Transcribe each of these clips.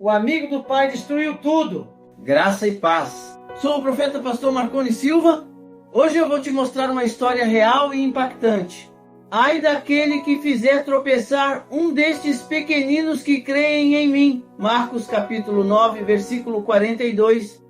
O amigo do pai destruiu tudo. Graça e paz. Sou o profeta pastor Marconi Silva. Hoje eu vou te mostrar uma história real e impactante. Ai daquele que fizer tropeçar um destes pequeninos que creem em mim. Marcos capítulo 9, versículo 42.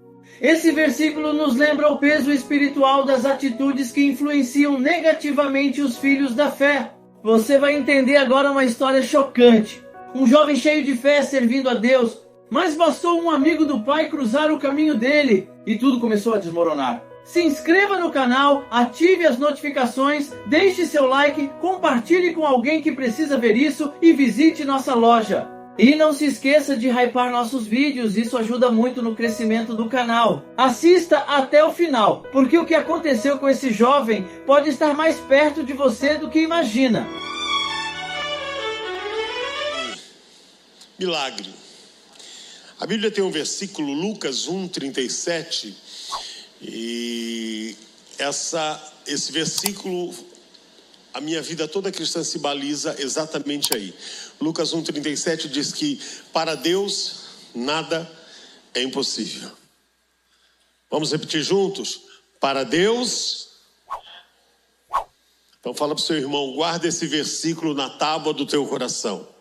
Esse versículo nos lembra o peso espiritual das atitudes que influenciam negativamente os filhos da fé. Você vai entender agora uma história chocante. Um jovem cheio de fé servindo a Deus, mas bastou um amigo do pai cruzar o caminho dele e tudo começou a desmoronar. Se inscreva no canal, ative as notificações, deixe seu like, compartilhe com alguém que precisa ver isso e visite nossa loja. E não se esqueça de hypar nossos vídeos, isso ajuda muito no crescimento do canal. Assista até o final, porque o que aconteceu com esse jovem pode estar mais perto de você do que imagina. Milagre. A Bíblia tem um versículo, Lucas 1:37, e esse versículo, a minha vida toda cristã se baliza exatamente aí. Lucas 1:37 diz que para Deus nada é impossível. Vamos repetir juntos? Para Deus. Então fala para o seu irmão, guarda esse versículo na tábua do teu coração.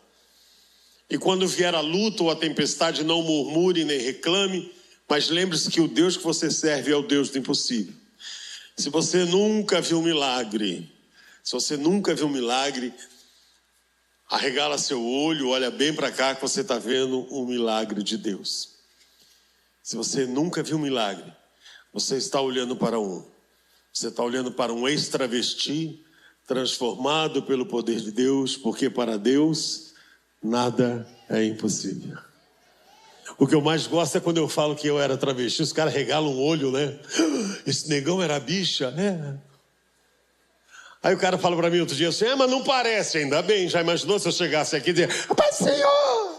E quando vier a luta ou a tempestade, não murmure nem reclame, mas lembre-se que o Deus que você serve é o Deus do impossível. Se você nunca viu um milagre, arregala seu olho, olha bem para cá que você está vendo um milagre de Deus. Se você nunca viu um milagre, você está olhando para um. Você está olhando para um ex-travesti transformado pelo poder de Deus, porque para Deus nada é impossível. O que eu mais gosto é quando eu falo que eu era travesti, os caras regalam o olho, né? Esse negão era bicha, né? Aí o cara fala pra mim outro dia assim, mas não parece, ainda bem, já imaginou se eu chegasse aqui e dizer, Pai Senhor!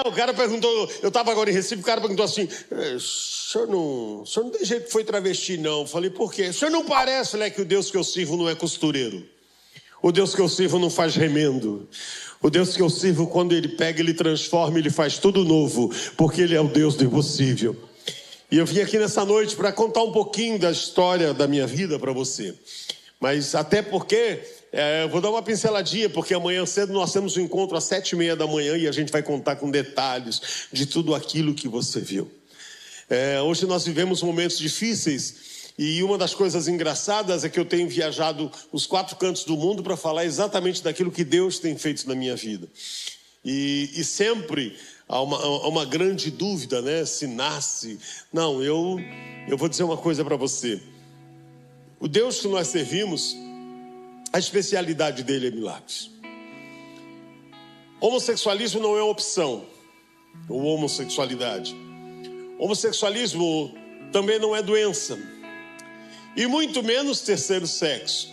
O cara perguntou, eu estava agora em Recife, o cara perguntou assim, o senhor não tem jeito que foi travesti não. Eu falei, por quê? O senhor não parece, né, que o Deus que eu sirvo não é costureiro. O Deus que eu sirvo não faz remendo. O Deus que eu sirvo, quando Ele pega, Ele transforma, Ele faz tudo novo, porque Ele é o Deus do impossível. E eu vim aqui nessa noite para contar um pouquinho da história da minha vida para você. Mas até porque, eu vou dar uma pinceladinha, porque amanhã cedo nós temos um encontro às 7:30 da manhã e a gente vai contar com detalhes de tudo aquilo que você viu. Hoje nós vivemos momentos difíceis. E uma das coisas engraçadas é que eu tenho viajado os 4 cantos do mundo para falar exatamente daquilo que Deus tem feito na minha vida. E sempre há uma grande dúvida, né? Se nasce. Não, eu vou dizer uma coisa para você. O Deus que nós servimos, a especialidade dele é milagres. Homossexualismo não é uma opção, ou homossexualidade. Homossexualismo também não é doença. E muito menos terceiro sexo.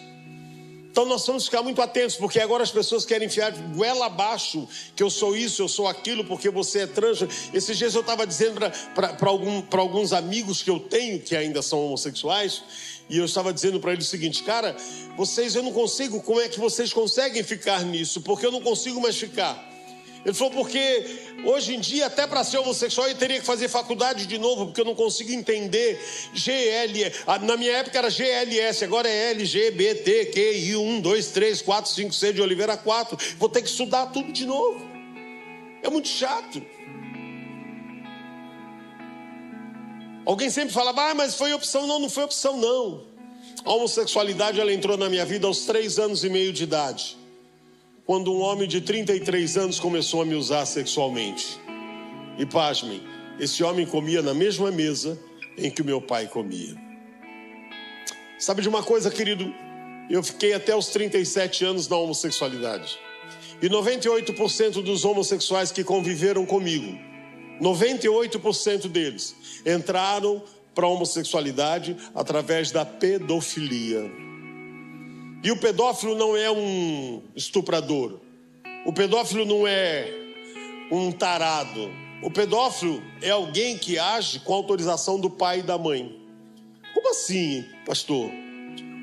Então nós vamos ficar muito atentos, porque agora as pessoas querem enfiar goela abaixo que eu sou isso, eu sou aquilo, porque você é trans. Esses dias eu estava dizendo para alguns amigos que eu tenho, que ainda são homossexuais, e eu estava dizendo para eles o seguinte, cara, eu não consigo, como é que vocês conseguem ficar nisso? Porque eu não consigo mais ficar. Ele falou, porque hoje em dia, até para ser homossexual, eu teria que fazer faculdade de novo, porque eu não consigo entender na minha época era GLS, agora é LGBTQI 1, 2, 3, 4, 5, C de Oliveira 4. Vou ter que estudar tudo de novo. É muito chato. Alguém sempre fala, mas foi opção. Não foi opção não. A homossexualidade, ela entrou na minha vida aos 3 anos e meio de idade. Quando um homem de 33 anos começou a me usar sexualmente. E pasmem, esse homem comia na mesma mesa em que o meu pai comia. Sabe de uma coisa, querido? Eu fiquei até os 37 anos na homossexualidade. E 98% dos homossexuais que conviveram comigo, 98% deles entraram para a homossexualidade através da pedofilia. E o pedófilo não é um estuprador. O pedófilo não é um tarado. O pedófilo é alguém que age com autorização do pai e da mãe. Como assim, pastor?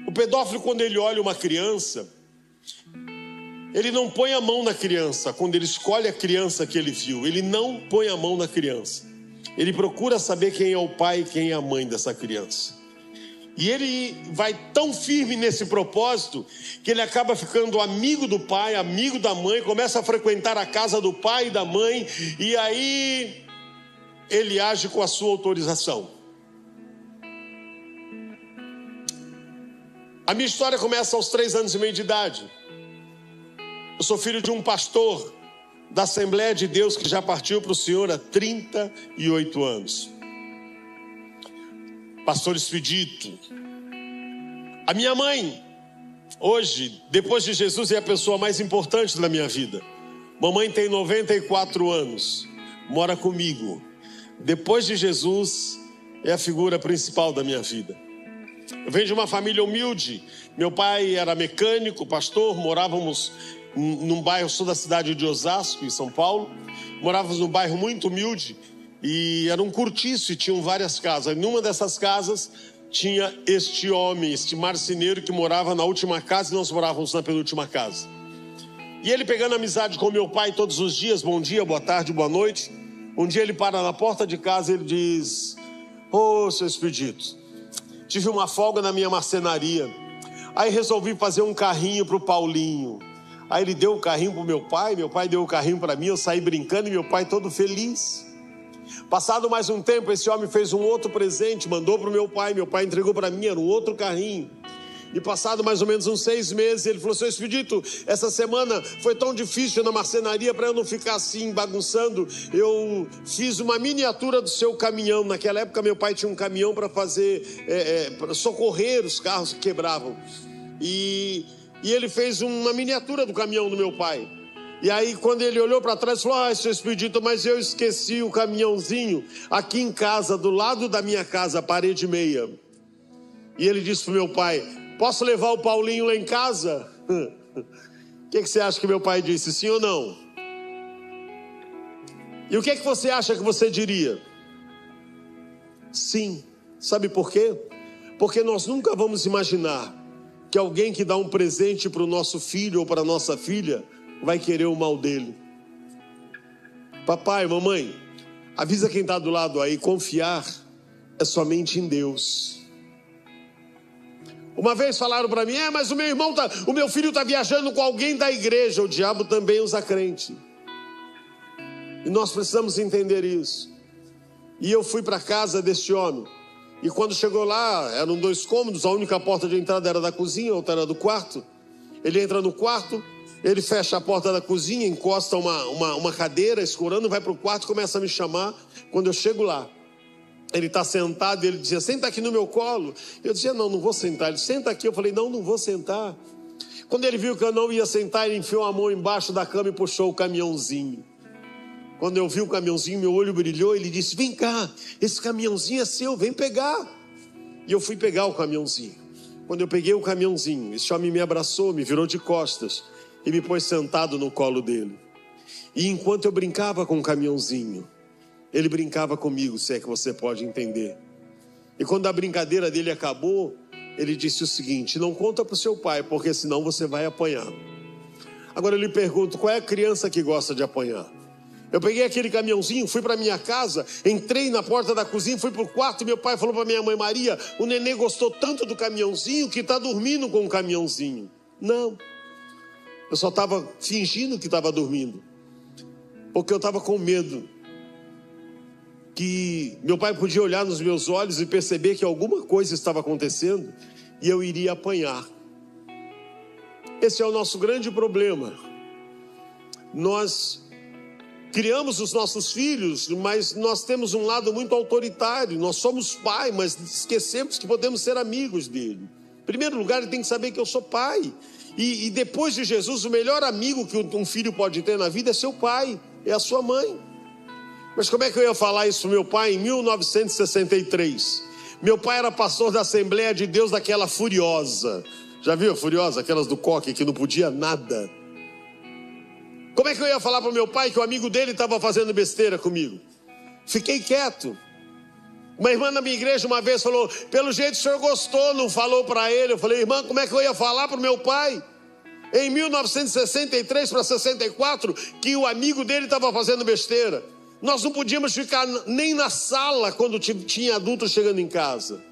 O pedófilo, quando ele olha uma criança, Ele não põe a mão na criança. Quando ele escolhe a criança que ele viu, ele não põe a mão na criança. Ele procura saber quem é o pai e quem é a mãe dessa criança. E ele vai tão firme nesse propósito que ele acaba ficando amigo do pai, amigo da mãe, começa a frequentar a casa do pai e da mãe, e aí ele age com a sua autorização. A minha história começa aos 3 anos e meio de idade. Eu sou filho de um pastor da Assembleia de Deus que já partiu para o Senhor há 38 anos. Pastor Expedito. A minha mãe, hoje, depois de Jesus, é a pessoa mais importante da minha vida. Mamãe tem 94 anos, mora comigo. Depois de Jesus, é a figura principal da minha vida. Eu venho de uma família humilde. Meu pai era mecânico, pastor, morávamos num bairro sul da cidade de Osasco, em São Paulo. Morávamos num bairro muito humilde e era um cortiço e tinham várias casas. E numa dessas casas tinha este homem, este marceneiro que morava na última casa e nós morávamos na penúltima casa. E ele pegando amizade com meu pai todos os dias, bom dia, boa tarde, boa noite. Um dia ele para na porta de casa e ele diz: ô, seu Expedito, tive uma folga na minha marcenaria, aí resolvi fazer um carrinho pro Paulinho. Aí ele deu o carrinho pro meu pai deu o carrinho para mim, eu saí brincando e meu pai todo feliz. Passado mais um tempo, esse homem fez um outro presente, mandou pro meu pai entregou para mim, era um outro carrinho. E passado mais ou menos uns 6 meses, ele falou: seu Expedito, essa semana foi tão difícil na marcenaria, para eu não ficar assim bagunçando, eu fiz uma miniatura do seu caminhão. Naquela época meu pai tinha um caminhão para fazer, para socorrer os carros que quebravam. E ele fez uma miniatura do caminhão do meu pai. E aí quando ele olhou para trás, falou: ah, seu Expedito, mas eu esqueci o caminhãozinho aqui em casa, do lado da minha casa, parede meia. E ele disse pro meu pai: posso levar o Paulinho lá em casa? O que você acha que meu pai disse, sim ou não? E o que você acha que você diria? Sim. Sabe por quê? Porque nós nunca vamos imaginar que alguém que dá um presente para o nosso filho ou para a nossa filha vai querer o mal dele. Papai, mamãe, avisa quem está do lado aí, confiar é somente em Deus. Uma vez falaram para mim: mas o meu filho está viajando com alguém da igreja. O diabo também usa crente. E nós precisamos entender isso. E eu fui para a casa deste homem. E quando chegou lá, eram 2 cômodos, a única porta de entrada era da cozinha, a outra era do quarto. Ele entra no quarto, ele fecha a porta da cozinha, encosta uma cadeira escurando, vai para o quarto e começa a me chamar. Quando eu chego lá, ele está sentado e ele dizia: senta aqui no meu colo. Eu dizia: não vou sentar. Ele: senta aqui. Eu falei: não vou sentar. Quando ele viu que eu não ia sentar, ele enfiou a mão embaixo da cama e puxou o caminhãozinho. Quando eu vi o caminhãozinho, meu olho brilhou. Ele disse: vem cá, esse caminhãozinho é seu, vem pegar. E eu fui pegar o caminhãozinho. Quando eu peguei o caminhãozinho, esse homem me abraçou, me virou de costas e me pôs sentado no colo dele. E enquanto eu brincava com o caminhãozinho, ele brincava comigo, se é que você pode entender. E quando a brincadeira dele acabou, ele disse o seguinte: não conta para o seu pai, porque senão você vai apanhar. Agora eu lhe pergunto, qual é a criança que gosta de apanhar? Eu peguei aquele caminhãozinho, fui para minha casa, entrei na porta da cozinha, fui para o quarto, meu pai falou para minha mãe: Maria, o nenê gostou tanto do caminhãozinho que está dormindo com o caminhãozinho. Não, eu só estava fingindo que estava dormindo, porque eu estava com medo que meu pai podia olhar nos meus olhos e perceber que alguma coisa estava acontecendo e eu iria apanhar. Esse é o nosso grande problema. Nós criamos os nossos filhos, mas nós temos um lado muito autoritário. Nós somos pai, mas esquecemos que podemos ser amigos dele. Em primeiro lugar, ele tem que saber que eu sou pai. E depois de Jesus, o melhor amigo que um filho pode ter na vida é seu pai, é a sua mãe. Mas como é que eu ia falar isso pro meu pai em 1963? Meu pai era pastor da Assembleia de Deus, daquela furiosa. Já viu a furiosa? Aquelas do coque que não podia nada. Como é que eu ia falar para o meu pai que o amigo dele estava fazendo besteira comigo? Fiquei quieto. Uma irmã na minha igreja uma vez falou: pelo jeito o senhor gostou, não falou para ele. Eu falei: irmã, como é que eu ia falar para o meu pai? em 1963 para 64, que o amigo dele estava fazendo besteira. Nós não podíamos ficar nem na sala quando tinha adultos chegando em casa.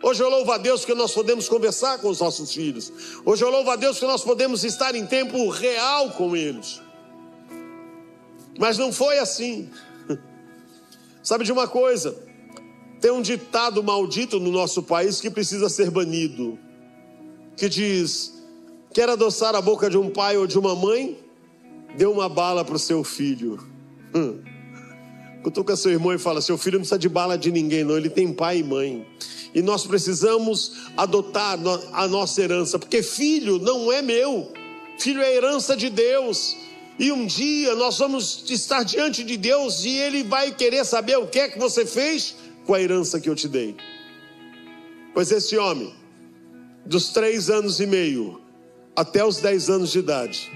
Hoje eu louvo a Deus que nós podemos conversar com os nossos filhos. Hoje eu louvo a Deus que nós podemos estar em tempo real com eles. Mas não foi assim. Sabe de uma coisa? Tem um ditado maldito no nosso país que precisa ser banido. Que diz: quer adoçar a boca de um pai ou de uma mãe? Dê uma bala para o seu filho. Cutuca seu irmão e fala: seu filho não precisa de bala de ninguém não, ele tem pai e mãe. E nós precisamos adotar a nossa herança, porque filho não é meu, filho é herança de Deus. E um dia nós vamos estar diante de Deus e Ele vai querer saber o que é que você fez com a herança que eu te dei. Pois esse homem, dos 3 anos e meio até os 10 anos de idade,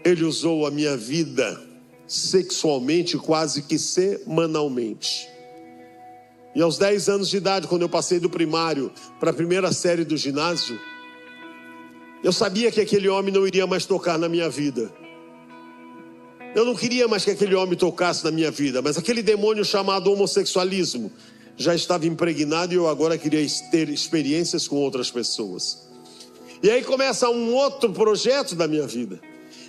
ele usou a minha vida sexualmente quase que semanalmente. E aos 10 anos de idade, quando eu passei do primário para a primeira série do ginásio, eu sabia que aquele homem não iria mais tocar na minha vida. Eu não queria mais que aquele homem tocasse na minha vida, mas aquele demônio chamado homossexualismo já estava impregnado e eu agora queria ter experiências com outras pessoas. E aí começa um outro projeto da minha vida.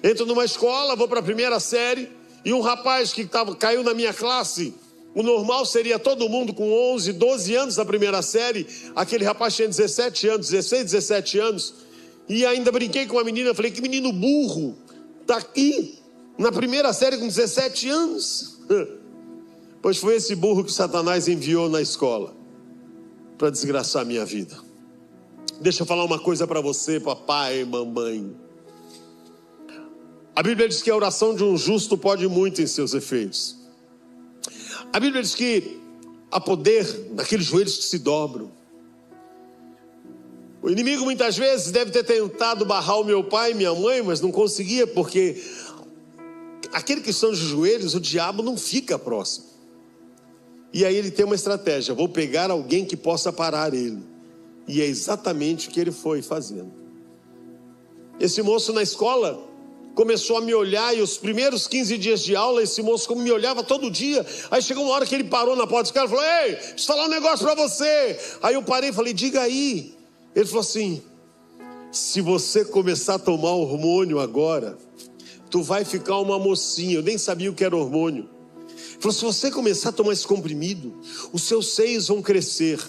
Entro numa escola, vou para a primeira série, e um rapaz que caiu na minha classe, o normal seria todo mundo com 11, 12 anos na primeira série. Aquele rapaz tinha 17 anos, 16, 17 anos. E ainda brinquei com uma menina, falei: que menino burro, está aqui na primeira série com 17 anos. Pois foi esse burro que Satanás enviou na escola para desgraçar a minha vida. Deixa eu falar uma coisa para você, papai e mamãe. A Bíblia diz que a oração de um justo pode muito em seus efeitos. A Bíblia diz que há poder naqueles joelhos que se dobram. O inimigo muitas vezes deve ter tentado barrar o meu pai e minha mãe, mas não conseguia, porque aquele que estão de joelhos, o diabo não fica próximo. E aí ele tem uma estratégia: vou pegar alguém que possa parar ele. E é exatamente o que ele foi fazendo. Esse moço na escola começou a me olhar, e os primeiros 15 dias de aula, esse moço me olhava todo dia. Aí chegou uma hora que ele parou na porta da escola e falou: ei, deixa eu falar um negócio para você. Aí eu parei e falei: diga aí. Ele falou assim: se você começar a tomar hormônio agora, tu vai ficar uma mocinha. Eu nem sabia o que era hormônio. Ele falou: se você começar a tomar esse comprimido, os seus seios vão crescer.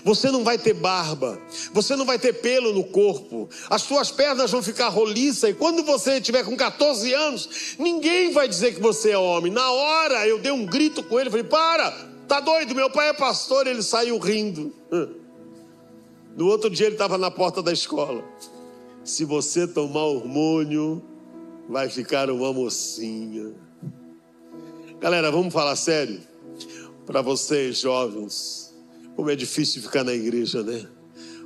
Você não vai ter barba, você não vai ter pelo no corpo, as suas pernas vão ficar roliças, e quando você estiver com 14 anos, ninguém vai dizer que você é homem. Na hora eu dei um grito com ele, falei: para, tá doido, meu pai é pastor. Ele saiu rindo. No outro dia ele estava na porta da escola: se você tomar hormônio, vai ficar uma mocinha. Galera, vamos falar sério? Para vocês jovens, como é difícil ficar na igreja, né?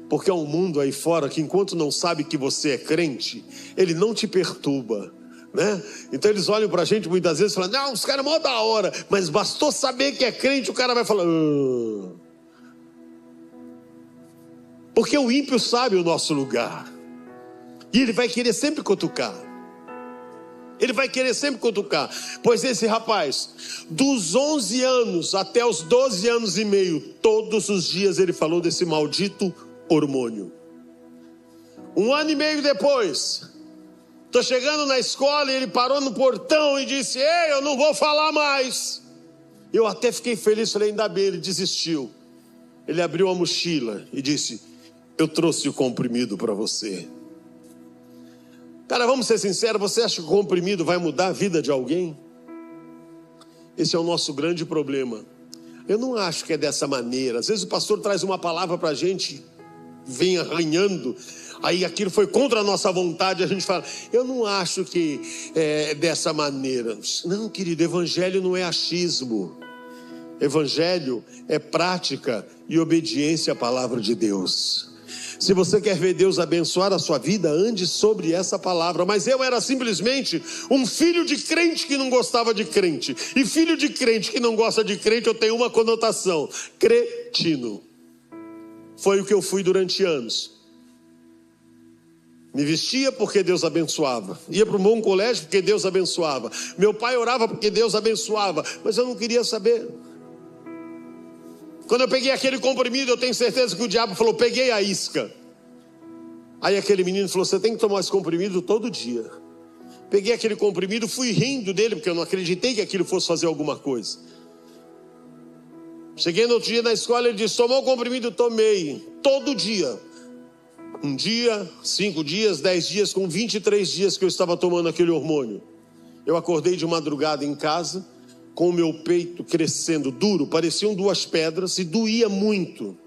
Porque há um mundo aí fora que, enquanto não sabe que você é crente, ele não te perturba, né? Então eles olham pra gente muitas vezes e falam: não, os caras é mó da hora. Mas bastou saber que é crente, o cara vai falar: porque o ímpio sabe o nosso lugar, e ele vai querer sempre cutucar. Ele vai querer sempre cutucar. Pois esse rapaz, dos 11 anos até os 12 anos e meio, todos os dias ele falou desse maldito hormônio. 1 ano e meio depois, estou chegando na escola e ele parou no portão e disse: ei, eu não vou falar mais. Eu até fiquei feliz, falei: ainda bem, ele desistiu. Ele abriu a mochila e disse: eu trouxe o comprimido para você. Cara, vamos ser sinceros, você acha que o comprimido vai mudar a vida de alguém? Esse é o nosso grande problema. Eu não acho que é dessa maneira. Às vezes o pastor traz uma palavra para a gente, vem arranhando, aí aquilo foi contra a nossa vontade, a gente fala: eu não acho que é dessa maneira. Não, querido, evangelho não é achismo. Evangelho é prática e obediência à palavra de Deus. Se você quer ver Deus abençoar a sua vida, ande sobre essa palavra. Mas eu era simplesmente um filho de crente que não gostava de crente. E filho de crente que não gosta de crente, eu tenho uma conotação: cretino. Foi o que eu fui durante anos. Me vestia porque Deus abençoava. Ia para um bom colégio porque Deus abençoava. Meu pai orava porque Deus abençoava. Mas eu não queria saber. Quando eu peguei aquele comprimido, eu tenho certeza que o diabo falou, peguei a isca. Aí aquele menino falou, você tem que tomar esse comprimido todo dia. Peguei aquele comprimido, fui rindo dele, porque eu não acreditei que aquilo fosse fazer alguma coisa. Cheguei no outro dia na escola, ele disse, tomou o comprimido? Tomei, todo dia. 1 dia, 5 dias, 10 dias, com 23 dias que eu estava tomando aquele hormônio. Eu acordei de madrugada em casa, com o meu peito crescendo, duro, pareciam 2 pedras e doía muito.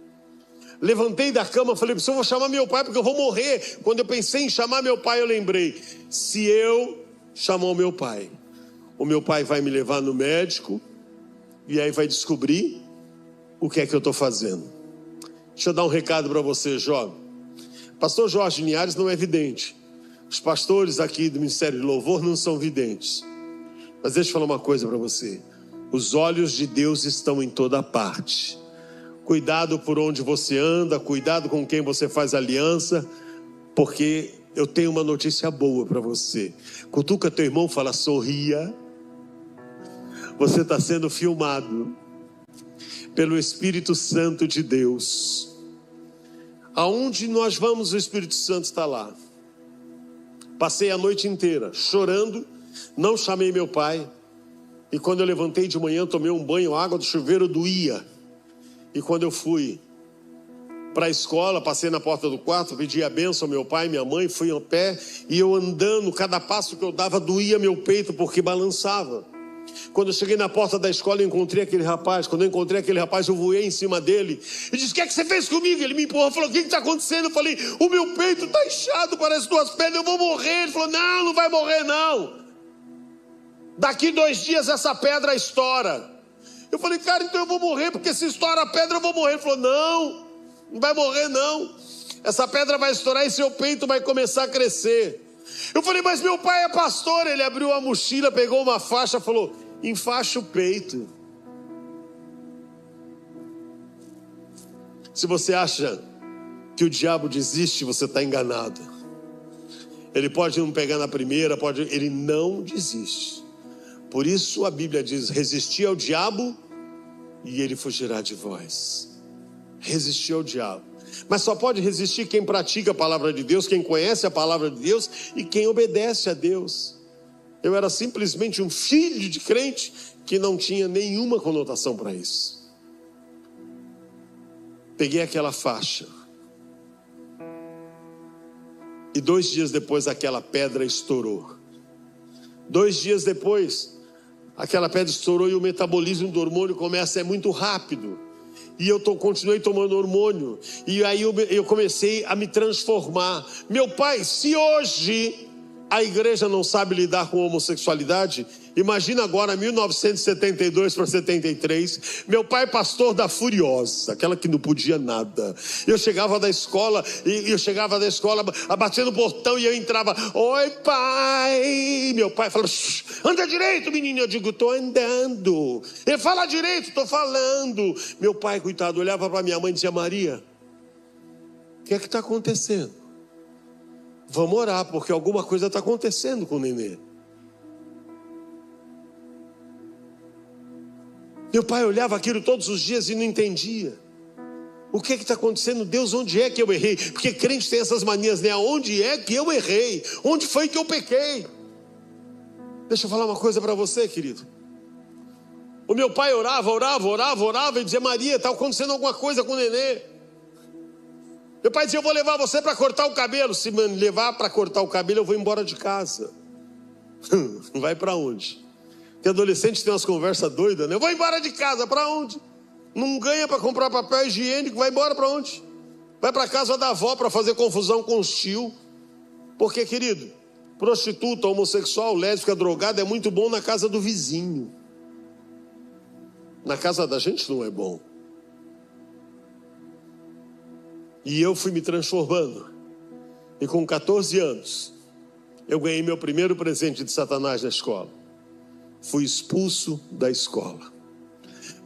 Levantei da cama, falei, eu vou chamar meu pai porque eu vou morrer. Quando eu pensei em chamar meu pai, eu lembrei, se eu chamar o meu pai vai me levar no médico e aí vai descobrir o que é que eu estou fazendo. Deixa eu dar um recado para você, jovem. Pastor Jorge Linhares não é vidente. Os pastores aqui do Ministério de Louvor não são videntes. Mas deixa eu falar uma coisa para você. Os olhos de Deus estão em toda parte. Cuidado por onde você anda, cuidado com quem você faz aliança, porque eu tenho uma notícia boa para você. Cutuca teu irmão, fala, sorria. Você está sendo filmado pelo Espírito Santo de Deus. Aonde nós vamos, o Espírito Santo está lá. Passei a noite inteira chorando, não chamei meu pai. E quando eu levantei de manhã, tomei um banho, a água do chuveiro doía. E quando eu fui para a escola, passei na porta do quarto, pedi a bênção ao meu pai e minha mãe, fui a pé. E eu andando, cada passo que eu dava doía meu peito porque balançava. Quando eu cheguei na porta da escola, eu encontrei aquele rapaz. Quando eu encontrei aquele rapaz, eu voei em cima dele e disse, o que é que você fez comigo? Ele me empurrou, falou, o que está acontecendo? Eu falei, o meu peito está inchado, parece 2 pedras, eu vou morrer. Ele falou, não vai morrer não. Daqui 2 dias essa pedra estoura. Eu falei, cara, então eu vou morrer, porque se estoura a pedra eu vou morrer. Ele falou, não vai morrer não. Essa pedra vai estourar e seu peito vai começar a crescer. Eu falei, mas meu pai é pastor. Ele abriu a mochila, pegou uma faixa, falou, enfaixa o peito. Se você acha que o diabo desiste, você está enganado. Ele pode não pegar na primeira, ele não desiste. Por isso a Bíblia diz, resistir ao diabo e ele fugirá de vós. Resistir ao diabo. Mas só pode resistir quem pratica a palavra de Deus, quem conhece a palavra de Deus e quem obedece a Deus. Eu era simplesmente um filho de crente que não tinha nenhuma conotação para isso. Peguei aquela faixa e 2 dias depois aquela pedra estourou. 2 dias depois aquela pedra estourou e o metabolismo do hormônio é muito rápido. E eu continuei tomando hormônio. E aí eu comecei a me transformar. Meu pai, se hoje a igreja não sabe lidar com a homossexualidade, imagina agora 1972 para 73, meu pai pastor da Furiosa, aquela que não podia nada. Eu chegava da escola, batendo no portão e eu entrava, oi pai, meu pai falava, anda direito menino, eu digo, tô andando. Ele fala direito, tô falando. Meu pai, coitado, olhava para minha mãe e dizia, Maria, o que é que está acontecendo? Vamos orar, porque alguma coisa está acontecendo com o nenê. Meu pai olhava aquilo todos os dias e não entendia. O que está acontecendo? Deus, onde é que eu errei? Porque crente tem essas manias, né? Onde é que eu errei? Onde foi que eu pequei? Deixa eu falar uma coisa para você, querido. O meu pai orava e dizia, Maria, está acontecendo alguma coisa com o nenê. Meu pai dizia, eu vou levar você para cortar o cabelo. Se me levar para cortar o cabelo, eu vou embora de casa. Vai para onde? Porque adolescente tem umas conversas doidas, né? Eu vou embora de casa, para onde? Não ganha para comprar papel higiênico, vai embora para onde? Vai para casa da avó para fazer confusão com os tio. Porque, querido, prostituta, homossexual, lésbica, drogada é muito bom na casa do vizinho. Na casa da gente não é bom. E eu fui me transformando. E com 14 anos, eu ganhei meu primeiro presente de Satanás na escola. Fui expulso da escola.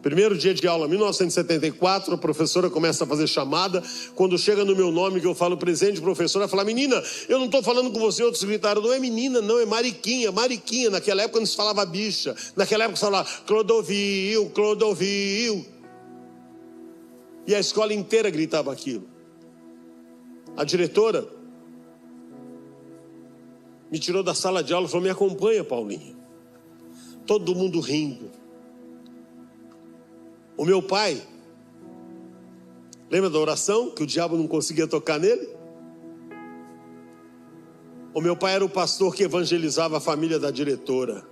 Primeiro dia de aula, 1974, a professora começa a fazer chamada. Quando chega no meu nome, que eu falo presente, a professora fala: menina, eu não estou falando com você. Outros gritaram: não é menina, não, é Mariquinha, Mariquinha. Naquela época não se falava bicha. Naquela época se falava Clodovil, Clodovil. E a escola inteira gritava aquilo. A diretora me tirou da sala de aula e falou: me acompanha, Paulinho. Todo mundo rindo. O meu pai, lembra da oração que o diabo não conseguia tocar nele? O meu pai era o pastor que evangelizava a família da diretora.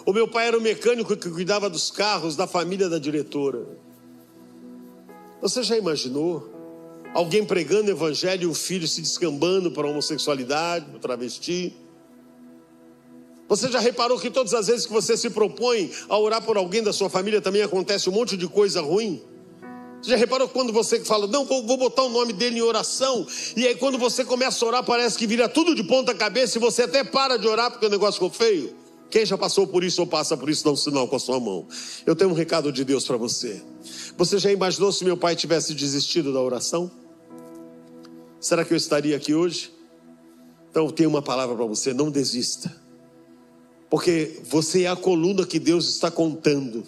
O meu pai era o mecânico que cuidava dos carros da família da diretora. Você já imaginou alguém pregando o evangelho e o filho se descambando para a homossexualidade, para travesti? Você já reparou que todas as vezes que você se propõe a orar por alguém da sua família também acontece um monte de coisa ruim? Você já reparou que quando você fala: não, vou botar o nome dele em oração, e aí quando você começa a orar parece que vira tudo de ponta cabeça e você até para de orar porque o negócio ficou feio? Quem já passou por isso ou passa por isso, dá um sinal com a sua mão. Eu tenho um recado de Deus para você. Você já imaginou se meu pai tivesse desistido da oração? Será que eu estaria aqui hoje? Então eu tenho uma palavra para você: não desista. Porque você é a coluna que Deus está contando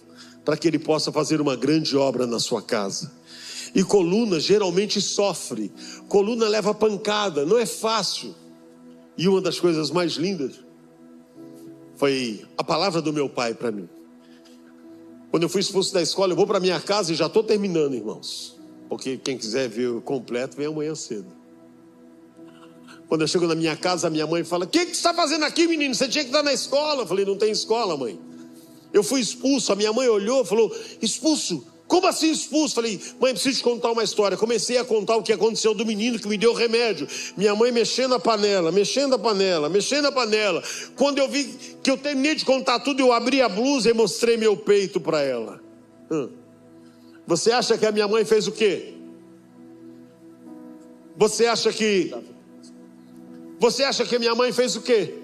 para que Ele possa fazer uma grande obra na sua casa. E coluna geralmente sofre, coluna leva pancada, não é fácil. E uma das coisas mais lindas foi a palavra do meu pai para mim. Quando eu fui expulso da escola, eu vou para minha casa e já estou terminando, irmãos. Porque quem quiser ver o completo, vem amanhã cedo. Quando eu chego na minha casa, a minha mãe fala: o que você está fazendo aqui, menino? Você tinha que estar na escola. Eu falei: não tem escola, mãe. Eu fui expulso. A minha mãe olhou e falou: expulso? Como assim expulso? Falei: mãe, preciso te contar uma história. Comecei a contar o que aconteceu do menino que me deu remédio. Minha mãe mexendo a panela, mexendo a panela, mexendo a panela. Quando eu vi que eu terminei de contar tudo, eu abri a blusa e mostrei meu peito para ela. Você acha que a minha mãe fez o quê? Você acha que minha mãe fez o quê?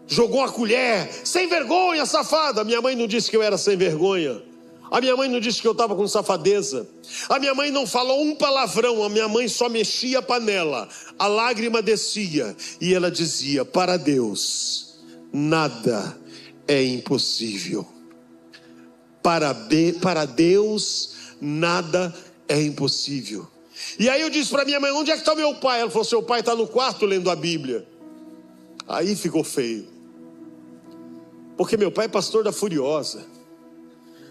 Jogou a colher. Sem vergonha, safada. Minha mãe não disse que eu era sem vergonha. A minha mãe não disse que eu estava com safadeza. A minha mãe não falou um palavrão. A minha mãe só mexia a panela. A lágrima descia e ela dizia: para Deus nada é impossível. Para Deus nada é impossível. E aí eu disse para minha mãe: onde é que está meu pai? Ela falou: seu pai está no quarto lendo a Bíblia. Aí ficou feio. Porque meu pai é pastor da Furiosa.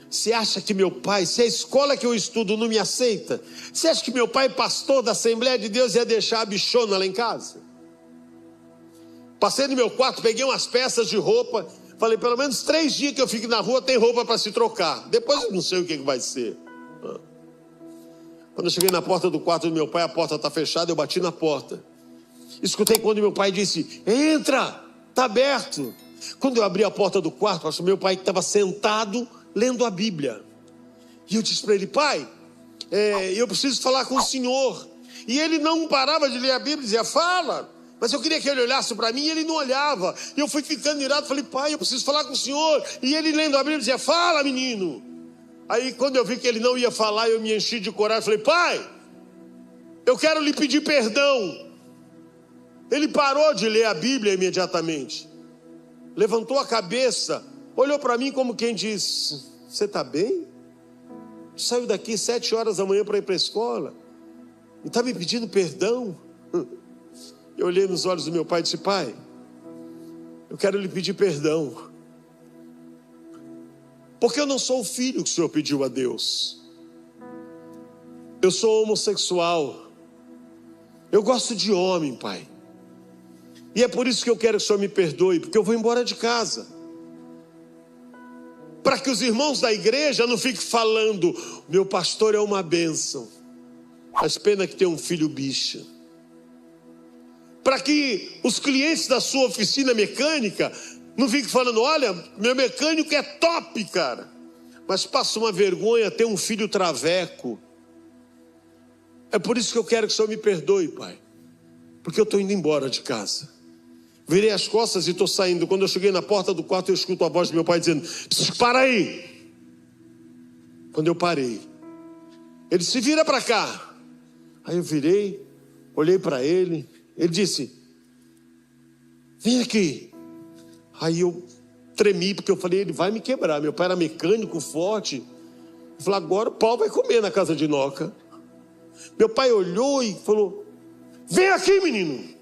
Você acha que meu pai, se a escola que eu estudo não me aceita, você acha que meu pai, pastor da Assembleia de Deus, ia deixar a bichona lá em casa? Passei no meu quarto, peguei umas peças de roupa, falei: pelo menos 3 dias que eu fico na rua tem roupa para se trocar. Depois eu não sei o que vai ser. Quando eu cheguei na porta do quarto do meu pai, a porta está fechada, eu bati na porta. Escutei quando meu pai disse: entra, está aberto. Quando eu abri a porta do quarto, acho que meu pai estava sentado lendo a Bíblia. E eu disse para ele: pai, eu preciso falar com o senhor. E ele não parava de ler a Bíblia, dizia: fala. Mas eu queria que ele olhasse para mim e ele não olhava. E eu fui ficando irado, falei: pai, eu preciso falar com o senhor. E ele lendo a Bíblia dizia: fala, menino. Aí quando eu vi que ele não ia falar, eu me enchi de coragem, falei: pai, eu quero lhe pedir perdão. Ele parou de ler a Bíblia imediatamente, levantou a cabeça, olhou para mim como quem diz: você está bem? Saiu daqui 7 horas da manhã para ir para a escola e está me pedindo perdão? Eu olhei nos olhos do meu pai e disse: pai, eu quero lhe pedir perdão, porque eu não sou o filho que o senhor pediu a Deus. Eu sou homossexual. Eu gosto de homem, pai. E é por isso que eu quero que o senhor me perdoe, porque eu vou embora de casa. Para que os irmãos da igreja não fiquem falando: meu pastor é uma bênção, mas pena que tem um filho bicha. Para que os clientes da sua oficina mecânica não fiquem falando: olha, meu mecânico é top, cara, mas passa uma vergonha ter um filho traveco. É por isso que eu quero que o senhor me perdoe, pai, porque eu estou indo embora de casa. Virei as costas e estou saindo. Quando eu cheguei na porta do quarto, eu escuto a voz do meu pai dizendo: para aí. Quando eu parei, ele disse: vira para cá. Aí eu virei, olhei para ele. Ele disse: vem aqui. Aí eu tremi, porque eu falei: ele vai me quebrar. Meu pai era mecânico, forte. Eu falei: agora o pau vai comer na casa de Noca. Meu pai olhou e falou: vem aqui, menino.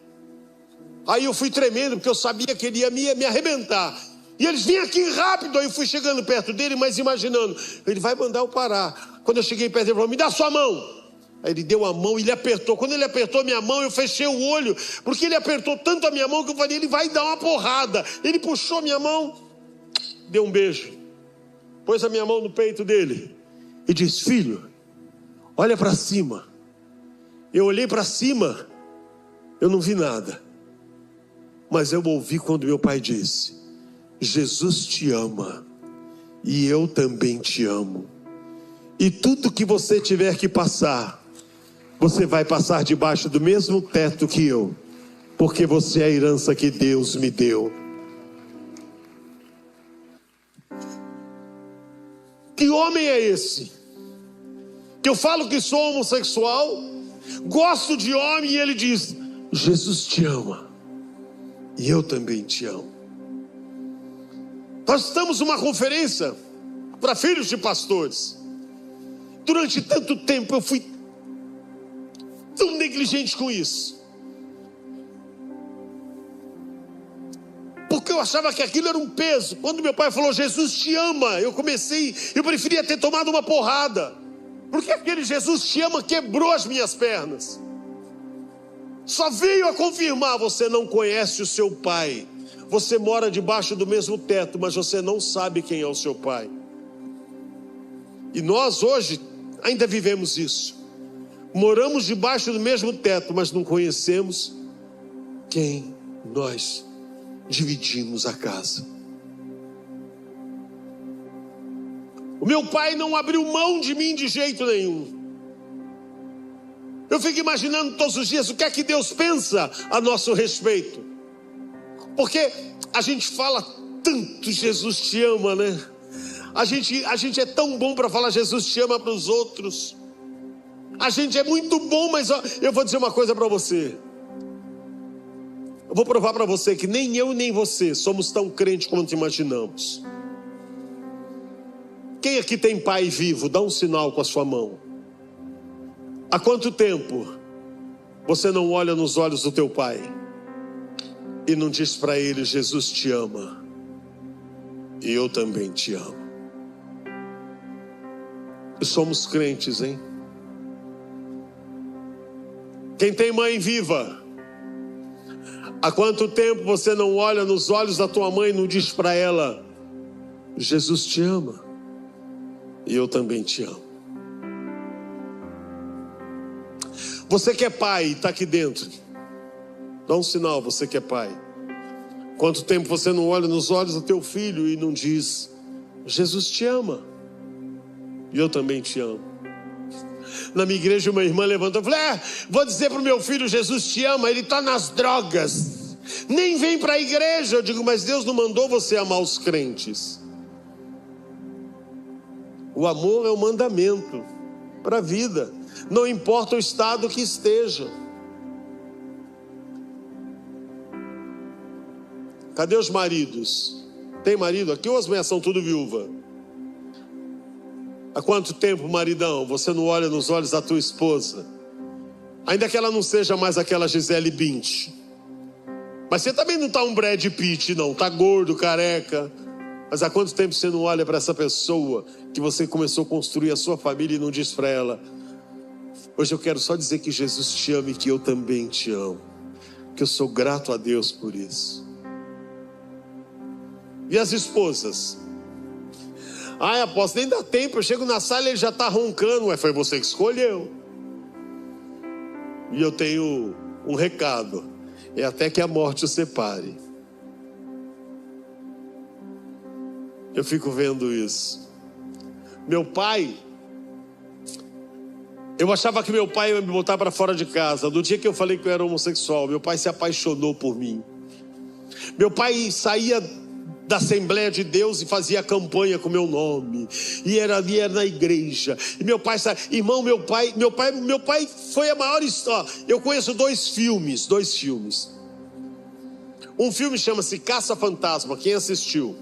Aí eu fui tremendo, porque eu sabia que ele ia me arrebentar. E eles: vêm aqui rápido. Aí eu fui chegando perto dele, mas imaginando, ele vai mandar eu parar. Quando eu cheguei perto dele, ele falou: me dá sua mão. Aí ele deu a mão e ele apertou. Quando ele apertou a minha mão, eu fechei o olho, porque ele apertou tanto a minha mão que eu falei: ele vai dar uma porrada. Ele puxou a minha mão, deu um beijo, pôs a minha mão no peito dele e disse: filho, olha para cima. Eu olhei para cima, eu não vi nada, mas eu ouvi quando meu pai disse: Jesus te ama e eu também te amo. E tudo que você tiver que passar, você vai passar debaixo do mesmo teto que eu, porque você é a herança que Deus me deu. Que homem é esse? Que eu falo que sou homossexual, gosto de homem, e ele diz: Jesus te ama e eu também te amo. Nós estamos numa conferência para filhos de pastores. Durante tanto tempo eu fui tão negligente com isso, porque eu achava que aquilo era um peso. Quando meu pai falou: Jesus te ama, eu preferia ter tomado uma porrada, porque aquele Jesus te ama quebrou as minhas pernas. Só veio a confirmar: você não conhece o seu pai. Você mora debaixo do mesmo teto, mas você não sabe quem é o seu pai. E nós hoje ainda vivemos isso. Moramos debaixo do mesmo teto, mas não conhecemos quem nós dividimos a casa. O meu pai não abriu mão de mim de jeito nenhum. Eu fico imaginando todos os dias o que é que Deus pensa a nosso respeito. Porque a gente fala tanto Jesus te ama, né? A gente é tão bom para falar Jesus te ama para os outros. A gente é muito bom, mas eu vou dizer uma coisa para você. Eu vou provar para você que nem eu nem você somos tão crentes quanto imaginamos. Quem aqui tem pai vivo? Dá um sinal com a sua mão. Há quanto tempo você não olha nos olhos do teu pai e não diz para ele: Jesus te ama e eu também te amo? Somos crentes, hein? Quem tem mãe viva, há quanto tempo você não olha nos olhos da tua mãe e não diz para ela: Jesus te ama e eu também te amo? Você que é pai, está aqui dentro, dá um sinal, você que é pai. Quanto tempo você não olha nos olhos do teu filho e não diz: Jesus te ama e eu também te amo? Na minha igreja uma irmã levantou e falou: vou dizer para o meu filho: Jesus te ama, ele está nas drogas, nem vem para a igreja. Eu digo: mas Deus não mandou você amar os crentes. O amor é um mandamento para a vida, não importa o estado que esteja. Cadê os maridos? Tem marido aqui ou as mulheres são tudo viúva? Há quanto tempo, maridão, você não olha nos olhos da tua esposa, ainda que ela não seja mais aquela Gisele Bündchen? Mas você também não está um Brad Pitt, não, está gordo, careca. Mas há quanto tempo você não olha para essa pessoa que você começou a construir a sua família e não diz para ela: hoje eu quero só dizer que Jesus te ama e que eu também te amo, que eu sou grato a Deus por isso? E as esposas? Ai, apóstolo, nem dá tempo, eu chego na sala e ele já está roncando. Ué, foi você que escolheu. E eu tenho um recado: é até que a morte o separe. Eu fico vendo isso. Meu pai, eu achava que meu pai ia me botar para fora de casa. Do dia que eu falei que eu era homossexual, meu pai se apaixonou por mim. Meu pai saía da Assembleia de Deus e fazia campanha com meu nome, e era ali, era na igreja. E meu pai, irmão, meu pai foi a maior história. Eu conheço dois filmes. Um filme chama-se Caça-Fantasma, quem assistiu?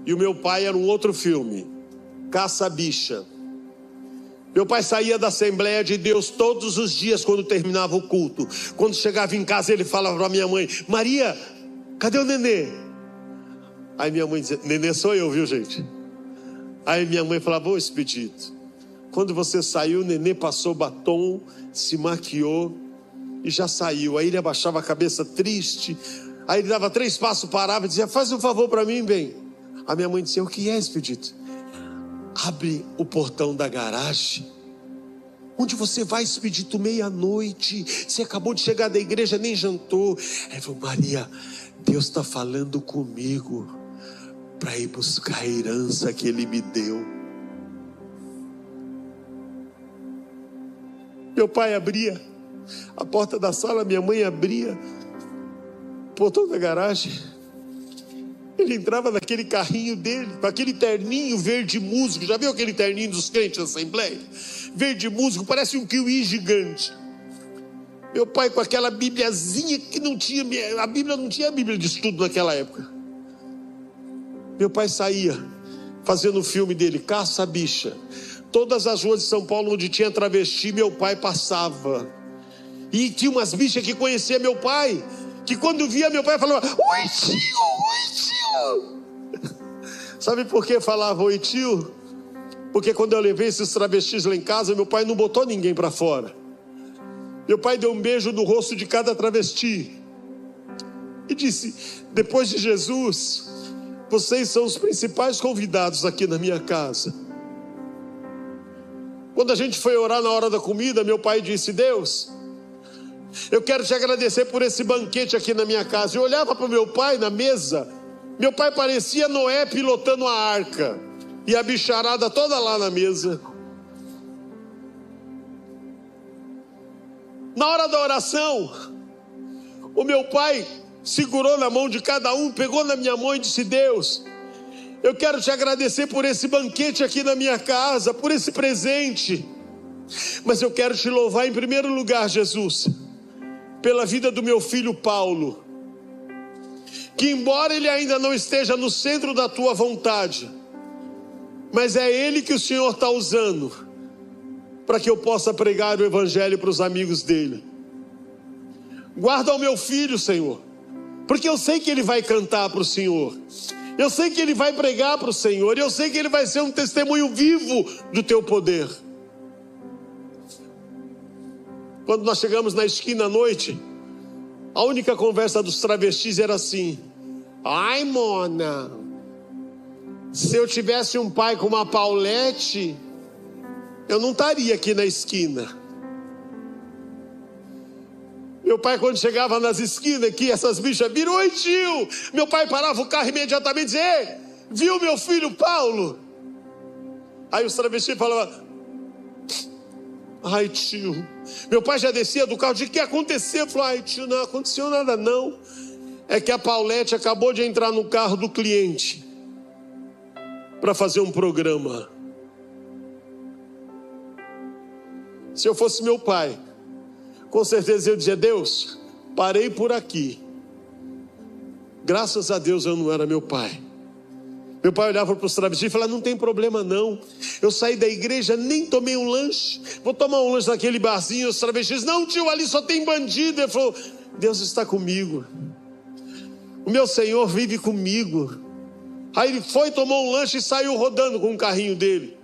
E o meu pai era um outro filme, Caça-Bicha. Meu pai saía da Assembleia de Deus todos os dias quando terminava o culto. Quando chegava em casa ele falava para minha mãe: Maria, cadê o nenê? Aí minha mãe dizia: nenê sou eu, viu, gente? Aí minha mãe falava: ô Expedito, quando você saiu, o nenê passou batom, se maquiou e já saiu. Aí ele abaixava a cabeça triste. Aí ele dava 3 passos, parava e dizia: faz um favor para mim, bem. A minha mãe dizia: o que é, Expedito? Abre o portão da garagem. Onde você vai, Expedito, meia-noite? Você acabou de chegar da igreja, nem jantou. Aí ele falou: Maria, Deus está falando comigo para ir buscar a herança que Ele me deu. Meu pai abria a porta da sala, minha mãe abria o portão da garagem. Ele entrava naquele carrinho dele, com aquele terninho verde músico. Já viu aquele terninho dos crentes da Assembleia? Verde músico, parece um kiwi gigante. Meu pai com aquela bibliazinha que não tinha, a Bíblia não tinha Bíblia de estudo naquela época. Meu pai saía fazendo o filme dele, Caça-Bicha. Todas as ruas de São Paulo onde tinha travesti, meu pai passava. E tinha umas bichas que conheciam meu pai, que quando via meu pai falava: oi tio. Sabe por que falava oi tio? Porque quando eu levei esses travestis lá em casa, meu pai não botou ninguém para fora. Meu pai deu um beijo no rosto de cada travesti e disse: depois de Jesus, vocês são os principais convidados aqui na minha casa. Quando a gente foi orar na hora da comida, meu pai disse: Deus, eu quero te agradecer por esse banquete aqui na minha casa. Eu olhava para o meu pai na mesa, meu pai parecia Noé pilotando a arca, e a bicharada toda lá na mesa. Na hora da oração, o meu pai segurou na mão de cada um, pegou na minha mão e disse: Deus, eu quero te agradecer por esse banquete aqui na minha casa, por esse presente, mas eu quero te louvar em primeiro lugar, Jesus, pela vida do meu filho Paulo, que embora ele ainda não esteja no centro da tua vontade, mas é ele que o Senhor está usando para que eu possa pregar o evangelho para os amigos dele. Guarda o meu filho, Senhor, porque eu sei que ele vai cantar para o Senhor, eu sei que ele vai pregar para o Senhor, eu sei que ele vai ser um testemunho vivo do teu poder. Quando nós chegamos na esquina à noite, a única conversa dos travestis era assim: ai, Mona, se eu tivesse um pai com uma Paulette, eu não estaria aqui na esquina. Meu pai, quando chegava nas esquinas aqui, essas bichas viram: oi tio. Meu pai parava o carro imediatamente e dizia: ei, viu meu filho Paulo? Aí os travestis falavam: ai tio. Meu pai já descia do carro: de que aconteceu? Falou: ai tio, não aconteceu nada não, é que a Paulette acabou de entrar no carro do cliente para fazer um programa. Se eu fosse meu pai, com certeza eu dizia: Deus, parei por aqui. Graças a Deus eu não era meu pai. Meu pai olhava para os travestis e falava: não tem problema não, eu saí da igreja, nem tomei um lanche, vou tomar um lanche naquele barzinho. Os travestis: não tio, ali só tem bandido. Ele falou: Deus está comigo, o meu Senhor vive comigo. Aí ele foi, tomou um lanche e saiu rodando com o carrinho dele.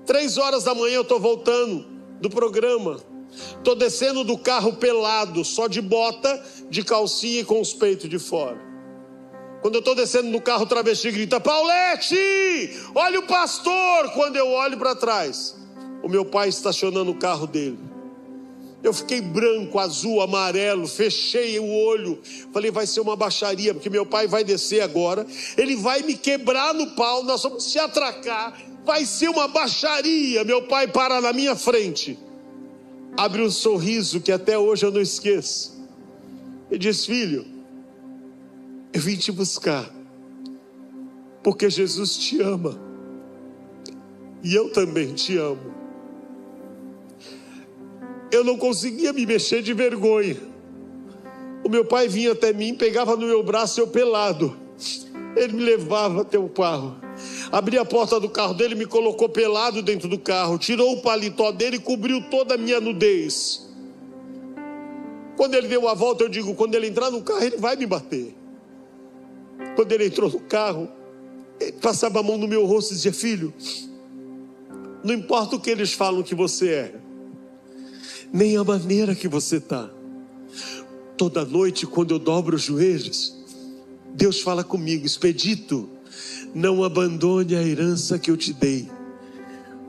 3 horas da manhã eu estou voltando do programa, estou descendo do carro pelado, só de bota, de calcinha e com os peitos de fora. Quando eu estou descendo do carro, o travesti grita: Paulette, olha o pastor. Quando eu olho para trás, o meu pai estacionando o carro dele. Eu fiquei branco, azul, amarelo, fechei o olho, falei: vai ser uma baixaria, porque meu pai vai descer agora, ele vai me quebrar no pau, nós vamos se atracar, vai ser uma baixaria. Meu pai para na minha frente, abre um sorriso que até hoje eu não esqueço, e diz: filho, Eu vim te buscar, porque Jesus te ama, e eu também te amo. Eu não conseguia me mexer de vergonha. O meu pai vinha até mim, pegava no meu braço, eu pelado. Ele me levava até o carro, abria a porta do carro dele, me colocou pelado dentro do carro, tirou o paletó dele e cobriu toda a minha nudez. Quando ele deu a volta, eu digo, quando ele entrar no carro, ele vai me bater. Quando ele entrou no carro, ele passava a mão no meu rosto e dizia: filho, não importa o que eles falam que você é, nem a maneira que você está. Toda noite, quando eu dobro os joelhos, Deus fala comigo: Expedito, não abandone a herança que eu te dei,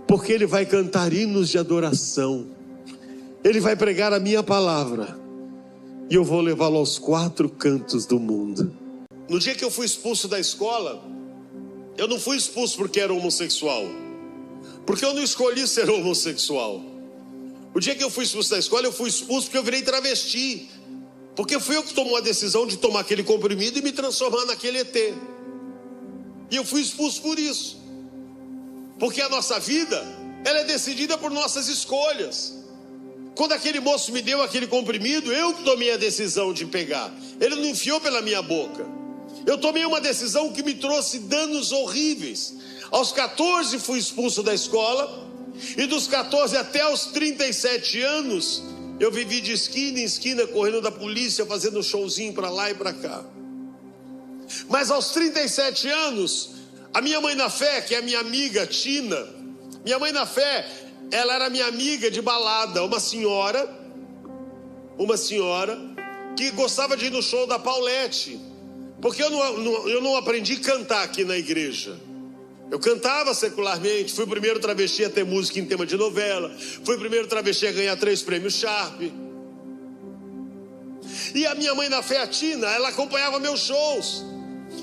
porque Ele vai cantar hinos de adoração, Ele vai pregar a minha palavra, e eu vou levá-lo aos 4 cantos do mundo. No dia que eu fui expulso da escola, eu não fui expulso porque era homossexual, porque eu não escolhi ser homossexual. O dia que eu fui expulso da escola, eu fui expulso porque eu virei travesti, porque fui eu que tomou a decisão de tomar aquele comprimido e me transformar naquele ET. E eu fui expulso por isso, porque a nossa vida, ela é decidida por nossas escolhas. Quando aquele moço me deu aquele comprimido, eu que tomei a decisão de pegar. Ele não enfiou pela minha boca. Eu tomei uma decisão que me trouxe danos horríveis. Aos 14 fui expulso da escola, e dos 14 até os 37 anos, eu vivi de esquina em esquina, correndo da polícia, fazendo showzinho para lá e para cá. Mas aos 37 anos, a minha mãe na fé, que é a minha amiga Tina, minha mãe na fé, ela era minha amiga de balada, uma senhora que gostava de ir no show da Paulette, porque eu não aprendi a cantar aqui na igreja. Eu cantava secularmente, fui o primeiro travesti a ter música em tema de novela, fui o primeiro travesti a ganhar 3 prêmios Sharp. E a minha mãe na fé, a Tina, ela acompanhava meus shows.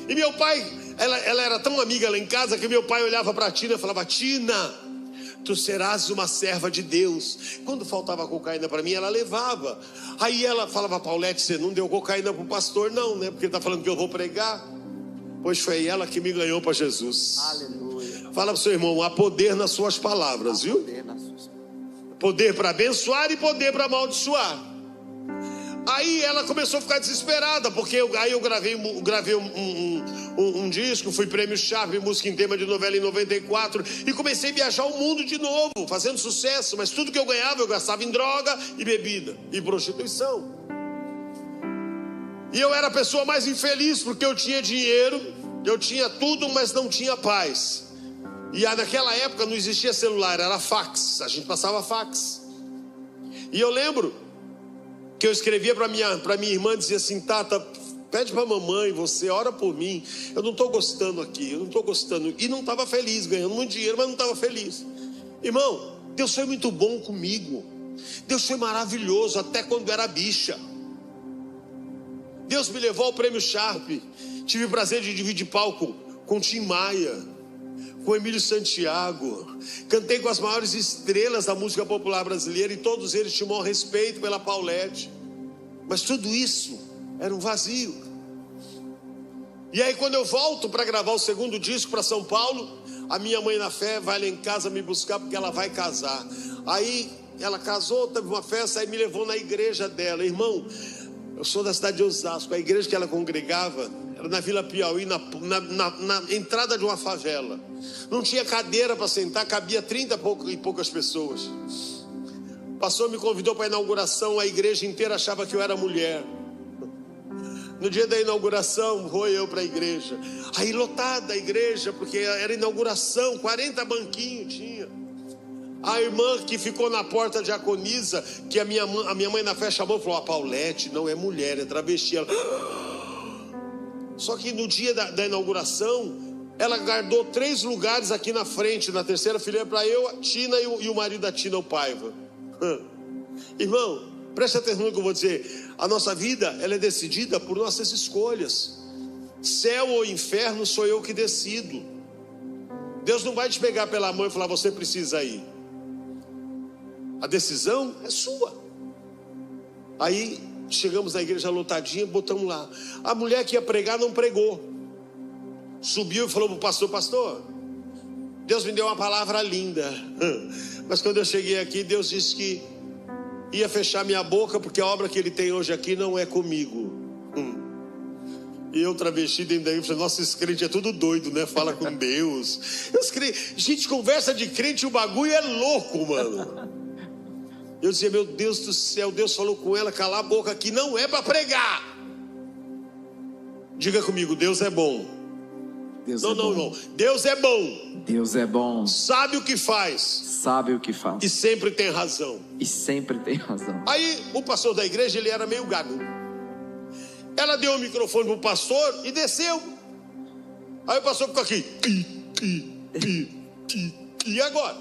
E meu pai, ela era tão amiga lá em casa que meu pai olhava para a Tina e falava: Tina, tu serás uma serva de Deus. Quando faltava cocaína para mim, ela levava. Aí ela falava: Paulette, você não deu cocaína para o pastor não, né? Porque ele está falando que eu vou pregar. Pois foi ela que me ganhou para Jesus. Aleluia. Fala para o seu irmão: há poder nas suas palavras, viu? Poder para abençoar e poder para amaldiçoar. Aí ela começou a ficar desesperada, porque aí eu gravei um disco, fui prêmio Sharp, música em tema de novela em 94, e comecei a viajar o mundo de novo, fazendo sucesso, mas tudo que eu ganhava eu gastava em droga e bebida e prostituição. E eu era a pessoa mais infeliz, porque eu tinha dinheiro, eu tinha tudo, mas não tinha paz. E naquela época não existia celular, era fax, a gente passava fax. E eu lembro que eu escrevia para minha irmã, dizia assim: Tata, pede para a mamãe, você ora por mim, eu não estou gostando aqui, eu não estou gostando. E não estava feliz, ganhando muito dinheiro, mas não estava feliz. Irmão, Deus foi muito bom comigo, Deus foi maravilhoso, até quando era bicha. Deus me levou ao prêmio Sharp, tive o prazer de dividir palco com Tim Maia, com Emílio Santiago, cantei com as maiores estrelas da música popular brasileira, e todos eles tinham o maior respeito pela Paulette. Mas tudo isso era um vazio. E aí quando eu volto para gravar o segundo disco para São Paulo, a minha mãe na fé vai lá em casa me buscar, porque ela vai casar. Aí ela casou, teve uma festa, aí me levou na igreja dela. Irmão, eu sou da cidade de Osasco, a igreja que ela congregava era na Vila Piauí, na entrada de uma favela. Não tinha cadeira para sentar, cabia 30 e poucas pessoas. O pastor me convidou para a inauguração, a igreja inteira achava que eu era mulher. No dia da inauguração, vou eu para a igreja. Aí lotada a igreja, porque era inauguração, 40 banquinhos tinha. A irmã que ficou na porta de diaconisa, que a minha mãe na fé chamou, falou: a Paulette não é mulher, é travesti. Ela... Só que no dia da inauguração, ela guardou 3 lugares aqui na frente, na terceira fileira, para eu, a Tina e o marido da Tina, o Paiva. Irmão, preste atenção no que eu vou dizer. A nossa vida, ela é decidida por nossas escolhas. Céu ou inferno sou eu que decido. Deus não vai te pegar pela mão e falar: você precisa ir. A decisão é sua. Aí chegamos na igreja lotadinha, botamos lá. A mulher que ia pregar não pregou. Subiu e falou para o pastor: pastor, Deus me deu uma palavra linda, mas quando eu cheguei aqui, Deus disse que ia fechar minha boca, porque a obra que ele tem hoje aqui não é comigo. E eu travesti dentro daí, falei: nossa, esse crente é tudo doido, né? Fala com Deus. Gente, conversa de crente, o bagulho é louco, mano. Eu dizia: meu Deus do céu, Deus falou com ela, calar a boca aqui, não é para pregar. Diga comigo: Deus é bom. Deus não. Deus é bom. Deus é bom. Sabe o que faz. Sabe o que faz. E sempre tem razão. E sempre tem razão. Aí o pastor da igreja, ele era meio gago. Ela deu o microfone pro pastor e desceu. Aí o pastor ficou aqui. E agora?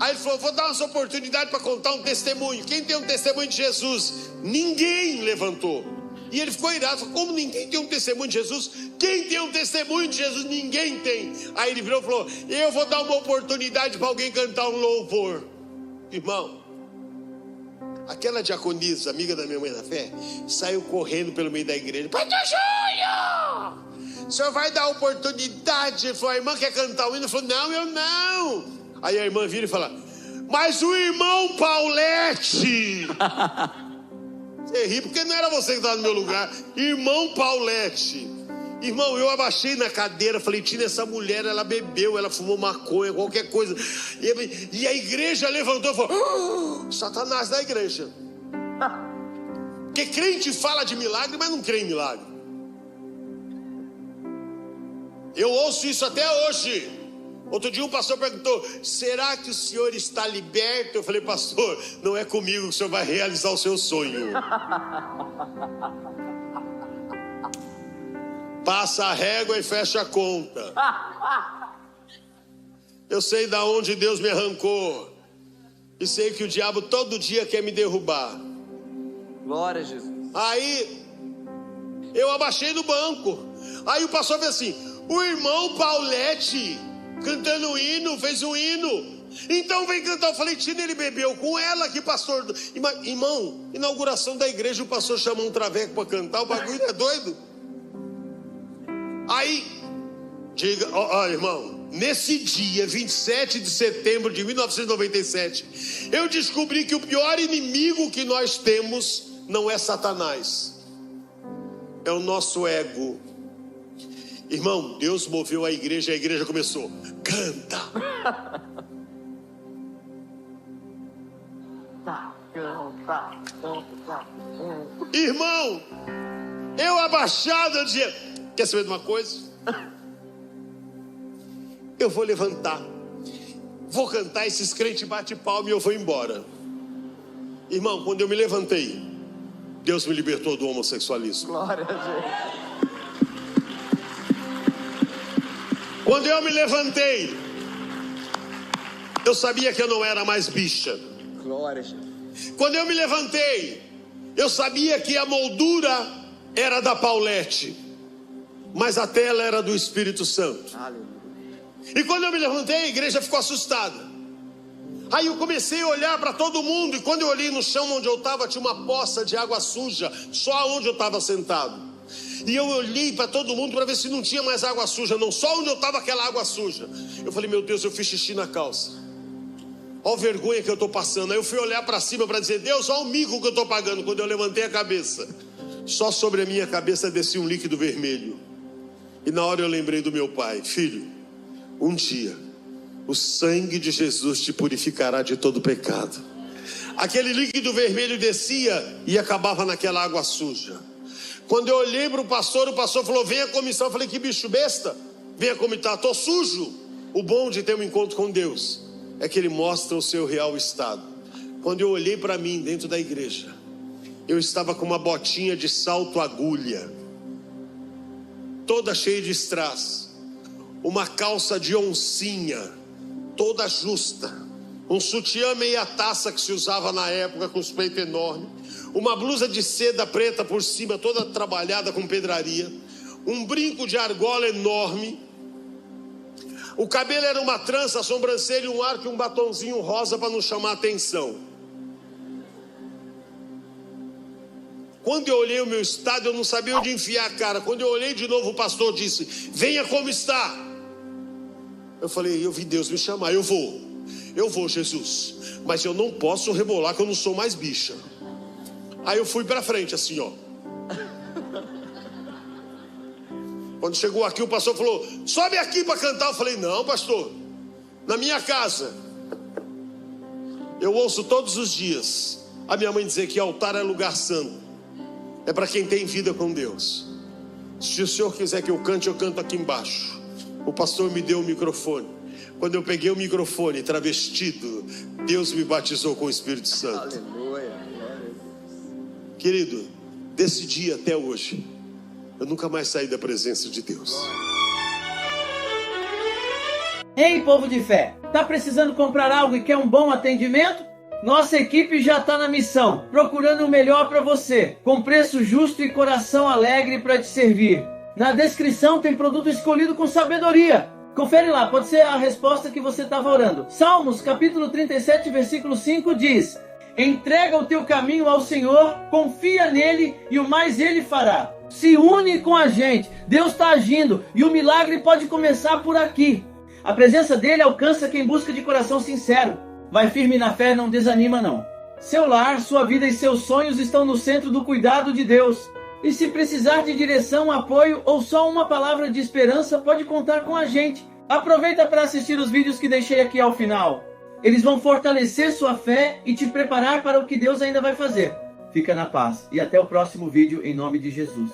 Aí ele falou: vou dar uma oportunidade para contar um testemunho. Quem tem um testemunho de Jesus? Ninguém levantou. E ele ficou irado: falou, como ninguém tem um testemunho de Jesus? Quem tem um testemunho de Jesus? Ninguém tem. Aí ele virou e falou: eu vou dar uma oportunidade para alguém cantar um louvor. Irmão, aquela diaconisa, amiga da minha mãe na fé, saiu correndo pelo meio da igreja: Pastor Júnior, o senhor vai dar oportunidade? Ele falou: a irmã quer cantar o hino? Ele falou: não, eu não. Aí a irmã vira e fala: mas o irmão Paulete. Você ri porque não era você que estava no meu lugar. Irmão Paulete. Irmão, eu abaixei na cadeira, falei: Tina, essa mulher, ela bebeu, ela fumou maconha, qualquer coisa. E a igreja levantou e falou: Satanás da igreja. Porque crente fala de milagre, mas não crê em milagre. Eu ouço isso até hoje. Outro dia um pastor perguntou: será que o senhor está liberto? Eu falei: pastor, não é comigo que o senhor vai realizar o seu sonho. Passa a régua e fecha a conta. Eu sei da onde Deus me arrancou. E sei que o diabo todo dia quer me derrubar. Glória a Jesus. Aí eu abaixei no banco. Aí o pastor fez assim: o irmão Paulete cantando um hino, fez um hino. Então vem cantar. Eu falei: Tina, ele bebeu com ela, que pastor. Irmão, inauguração da igreja, o pastor chamou um traveco para cantar. O bagulho é doido. Aí, diga, ó, irmão, nesse dia 27 de setembro de 1997, eu descobri que o pior inimigo que nós temos não é Satanás, é o nosso ego. Irmão, Deus moveu a igreja começou: canta. Irmão, eu abaixado, eu dizia: quer saber de uma coisa? Eu vou levantar, vou cantar, esses crentes bate palma e eu vou embora. Irmão, quando eu me levantei, Deus me libertou do homossexualismo. Glória a Deus. Quando eu me levantei, eu sabia que eu não era mais bicha. Glória a Jesus. Quando eu me levantei, eu sabia que a moldura era da Paulete, mas a tela era do Espírito Santo. Aleluia. E quando eu me levantei, a igreja ficou assustada. Aí eu comecei a olhar para todo mundo, e quando eu olhei no chão onde eu estava, tinha uma poça de água suja, só onde eu estava sentado. E eu olhei para todo mundo para ver se não tinha mais água suja, não, só onde eu estava aquela água suja. Eu falei: meu Deus, eu fiz xixi na calça. Olha a vergonha que eu estou passando. Aí eu fui olhar para cima para dizer: Deus, olha o mico que eu estou pagando. Quando eu levantei a cabeça, só sobre a minha cabeça descia um líquido vermelho. E na hora eu lembrei do meu pai: filho, um dia o sangue de Jesus te purificará de todo pecado. Aquele líquido vermelho descia e acabava naquela água suja. Quando eu olhei para o pastor falou: vem a comissão. Eu falei: que bicho besta, vem a comissão, estou sujo. O bom de ter um encontro com Deus é que Ele mostra o seu real estado. Quando eu olhei para mim dentro da igreja, eu estava com uma botinha de salto agulha, toda cheia de strass, uma calça de oncinha, toda justa, um sutiã meia taça que se usava na época, com os peitos enormes, uma blusa de seda preta por cima, toda trabalhada com pedraria, um brinco de argola enorme, o cabelo era uma trança, a sobrancelha, um arco e um batonzinho rosa para não chamar atenção. Quando eu olhei o meu estado, eu não sabia onde enfiar a cara. Quando eu olhei de novo, o pastor disse: venha como está. Eu falei: eu vi Deus me chamar, eu vou, Jesus, mas eu não posso rebolar, que eu não sou mais bicha. Aí eu fui pra frente assim, ó. Quando chegou aqui, o pastor falou: sobe aqui para cantar. Eu falei: não, pastor, na minha casa eu ouço todos os dias a minha mãe dizer que altar é lugar santo, é para quem tem vida com Deus. Se o senhor quiser que eu canto aqui embaixo. O pastor me deu o microfone. Quando eu peguei o microfone travestido, Deus me batizou com o Espírito Santo. Aleluia. Querido, desse dia até hoje, eu nunca mais saí da presença de Deus. Ei, povo de fé, tá precisando comprar algo e quer um bom atendimento? Nossa equipe já está na missão, procurando o melhor para você, com preço justo e coração alegre para te servir. Na descrição tem produto escolhido com sabedoria. Confere lá, pode ser a resposta que você estava orando. Salmos, capítulo 37, versículo 5 diz: entrega o teu caminho ao Senhor, confia nele e o mais ele fará. Se une com a gente, Deus está agindo e o milagre pode começar por aqui. A presença dele alcança quem busca de coração sincero. Vai firme na fé, não desanima não. Seu lar, sua vida e seus sonhos estão no centro do cuidado de Deus. E se precisar de direção, apoio ou só uma palavra de esperança, pode contar com a gente. Aproveita para assistir os vídeos que deixei aqui ao final. Eles vão fortalecer sua fé e te preparar para o que Deus ainda vai fazer. Fica na paz e até o próximo vídeo em nome de Jesus.